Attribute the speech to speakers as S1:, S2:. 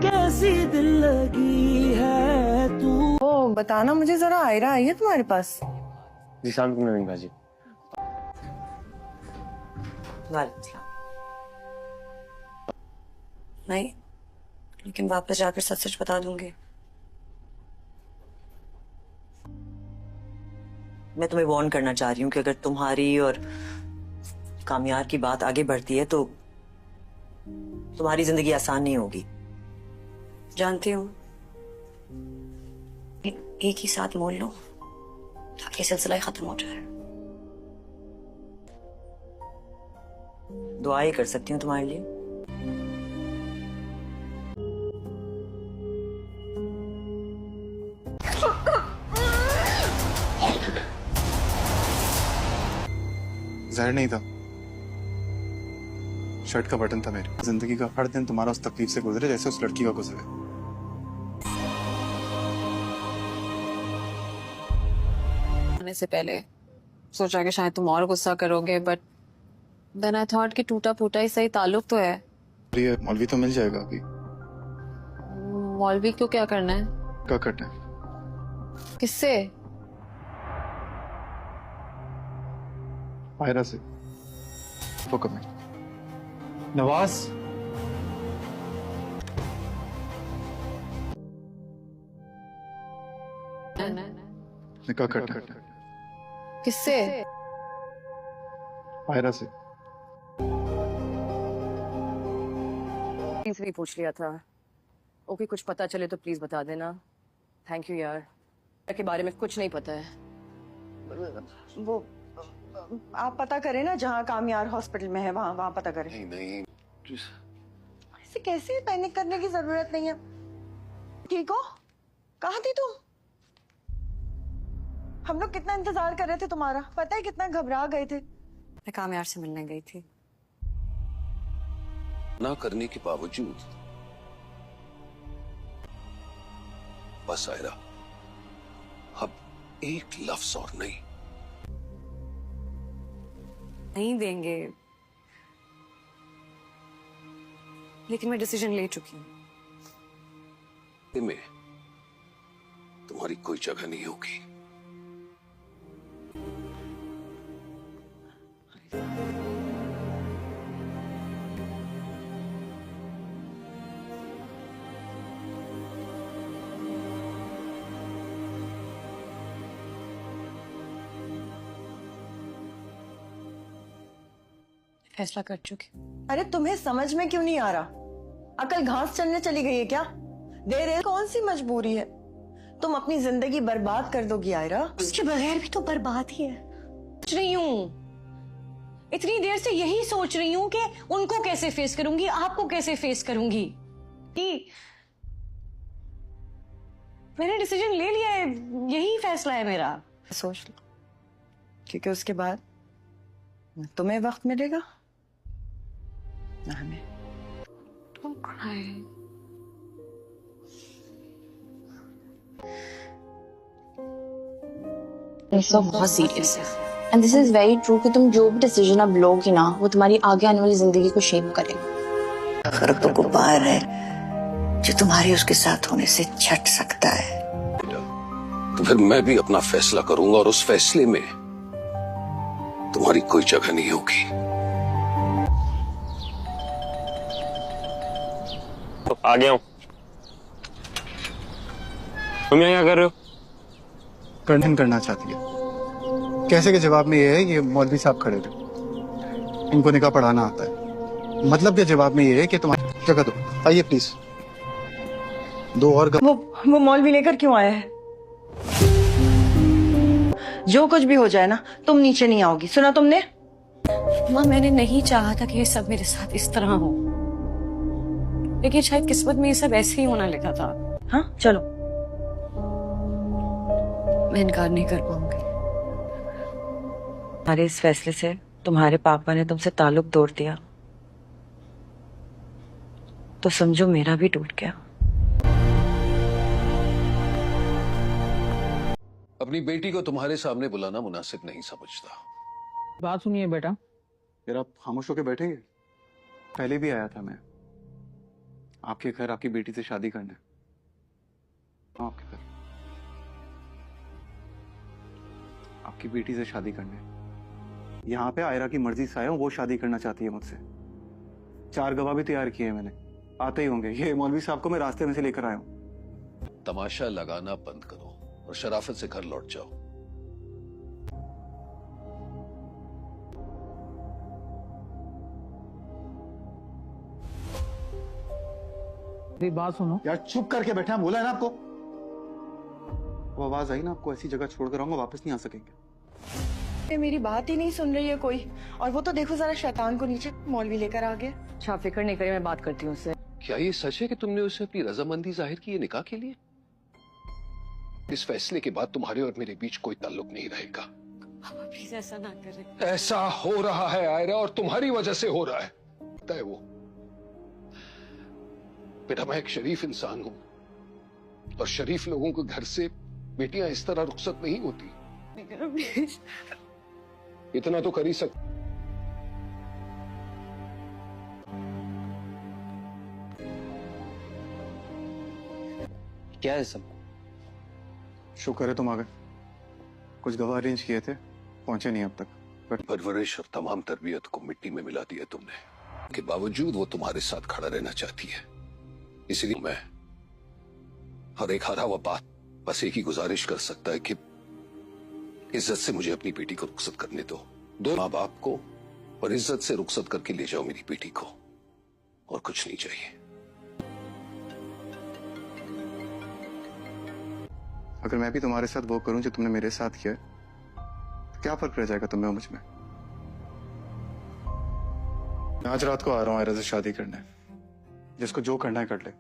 S1: कैसी दिल लगी है तू।
S2: ओ बताना मुझे जरा, आयरा आई है तुम्हारे पास?
S3: जी शाम को नहीं भाजी।
S2: नहीं, लेकिन वापस जाकर सच सच बता दूंगी। मैं तुम्हें वार्न करना चाह रही हूँ कि अगर तुम्हारी और कामयार की बात आगे बढ़ती है तो तुम्हारी जिंदगी आसान नहीं होगी। जानती हूँ, एक ही साथ मोल लो ताकि सिलसिला ही खत्म हो जाए। दुआ ही कर सकती हूँ तुम्हारे लिए।
S4: जहर नहीं था, शर्ट का बटन था मेरे। जिंदगी का हर दिन तुम्हारा उस तकलीफ से गुजरे जैसे उस लड़की का गुजरे।
S5: आने से पहले सोचा कि शायद तुम और गुस्सा करोगे, बट देन आई थॉट कि टूटा फूटा ही सही, ताल्लुक तो है।
S4: ये मौलवी तो मिल जाएगा अभी।
S5: मौलवी क्यों, क्या करना है?
S4: क्या करना है?
S5: किससे?
S4: आयरा से। वो कमें नवाज। निकाह करना है।
S5: किससे?
S4: आयरा से।
S2: भी पूछ लिया था। ओके, कुछ पता चले तो प्लीज बता देना। थैंक यू यार। के बारे में कुछ नहीं पता है। वो आप पता करें ना, जहाँ कामयार हॉस्पिटल में है वहाँ पता करें।
S4: नहीं
S2: ऐसे कैसे पैनिक करने की जरूरत नहीं है। ठीक हो? कहाँ थी तुम? हम लोग कितना इंतजार कर रहे थे तुम्हारा, पता है कितना घबरा गए थे। मैं कामयार से मिलने गई थी।
S6: ना करने के बावजूद बस आयरा, अब एक लफ्ज और
S2: नहीं देंगे, लेकिन मैं डिसीजन ले चुकी हूँ।
S6: में तुम्हारी कोई जगह नहीं होगी।
S5: फैसला कर चुकी।
S2: अरे तुम्हें समझ में क्यों नहीं आ रहा? अकल घास चलने चली गई है क्या? देर कौन सी मजबूरी है? तुम अपनी जिंदगी बर्बाद कर दोगी आयरा। उसके बगैर भी तो बर्बाद ही है।
S7: सोच रही हूँ, इतनी देर से यही सोच रही हूँ कि उनको कैसे फेस करूंगी, आपको कैसे फेस करूंगी। मैंने डिसीजन ले लिया है, यही फैसला है मेरा।
S2: सोच लो, क्योंकि उसके बाद न तुम्हें वक्त मिलेगा न हमें।
S5: Don't cry.
S8: ये सब बहुत सीरियस है and this is very true कि तुम जो भी डिसीजन अब लोगी ना, वो तुम्हारी आगे आने वाली जिंदगी को शेप करेगा।
S2: फर्क तो गुब्बार है जो तुम्हारी उसके साथ होने से छट सकता है।
S6: तो फिर मैं भी अपना फैसला करूंगा और उस फैसले में तुम्हारी कोई जगह नहीं होगी।
S3: आ गया हूँ। तुम यहाँ क्या कर रहे हो?
S4: कंडन करना चाहती है। कैसे के जवाब में ये है कि मौलवी साहब खड़े थे, इनको निकाह पढ़ाना आता है। मतलब के जवाब में ये है कि तुम्हारी जगह दो। आइए प्लीज। दो और
S2: वो मौलवी लेकर क्यों आया है? जो कुछ भी हो जाए ना, तुम नीचे नहीं आओगी, सुना तुमने?
S7: माँ, मैंने नहीं चाहा था कि ये सब मेरे साथ इस तरह हो, लेकिन शायद किस्मत में ये सब ऐसे ही होना लिखा था।
S2: हाँ चलो।
S7: मैं इनकार नहीं कर पाऊंगी।
S2: तुम्हारे इस फैसले से तुम्हारे पापा ने तुमसे ताल्लुक तोड़ दिया, तो समझो मेरा भी टूट गया।
S6: अपनी बेटी को तुम्हारे सामने बुलाना मुनासिब नहीं समझता।
S9: बात सुनिए बेटा।
S4: यार आप खामोश होकर बैठेंगे? पहले भी आया था मैं, आपके घर आपकी बेटी से शादी करना है। हाँ, आपके घर आपकी बेटी से शादी करना है। यहाँ पे आयरा की मर्जी से आया हूँ, वो शादी करना चाहती है मुझसे। 4 गवाह भी तैयार किए हैं मैंने, आते ही होंगे। ये मौलवी साहब को मैं रास्ते में से लेकर आया हूँ।
S6: तमाशा लगाना बंद करो और शराफत से घर लौट जाओ।
S1: मेरी बात सुनो।
S4: यार चुप करके बैठा, बोला है ना आपको। वो आवाज आई ना, आपको ऐसी जगह छोड़कर आऊंगा, वापस नहीं आ सकेंगे।
S2: ये मेरी बात ही नहीं सुन रही है कोई। और वो तो देखो जरा शैतान को नीचे मौलवी लेकर आ गया। अच्छा फिक्र नहीं करिए, मैं बात करती हूँ उससे।
S6: क्या ये सच है कि तुमने उसे अपनी रजामंदी जाहिर की है निकाह के लिए? इस फैसले के बाद तुम्हारे और मेरे बीच कोई ताल्लुक नहीं रहेगा।
S7: पापा प्लीज ऐसा ना करें।
S6: ऐसा हो रहा है आयरा, और तुम्हारी वजह से हो रहा है। पता है वो बेटा, मैं एक शरीफ इंसान हूं और शरीफ लोगों के घर से बेटियां इस तरह रुखसत नहीं होती।
S7: प्लीज
S6: इतना तो कर ही सकते।
S3: क्या है सब?
S4: शुक्र है तुम आ गए। कुछ गवाह अरेंज किए थे, पहुंचे नहीं अब तक। बट
S6: परवरिश और तमाम तरबियत को मिट्टी में मिला दिया तुमने। के बावजूद वो तुम्हारे साथ खड़ा रहना चाहती है। इसलिए मैं और एक हारा हुआ बात बस एक ही गुजारिश कर सकता है कि इज्जत से मुझे अपनी बेटी को रुखसत करने दो। 2 माँ बाप को और इज्जत से रुखसत करके ले जाओ मेरी बेटी को, और कुछ नहीं चाहिए।
S4: अगर मैं भी तुम्हारे साथ वो करूं जो तुमने मेरे साथ किया है, तो क्या फर्क रह जाएगा तुम्हें और मुझ में? आज रात को आ रहा हूं आयरा से शादी करने। जिसको जो करना है कर ले।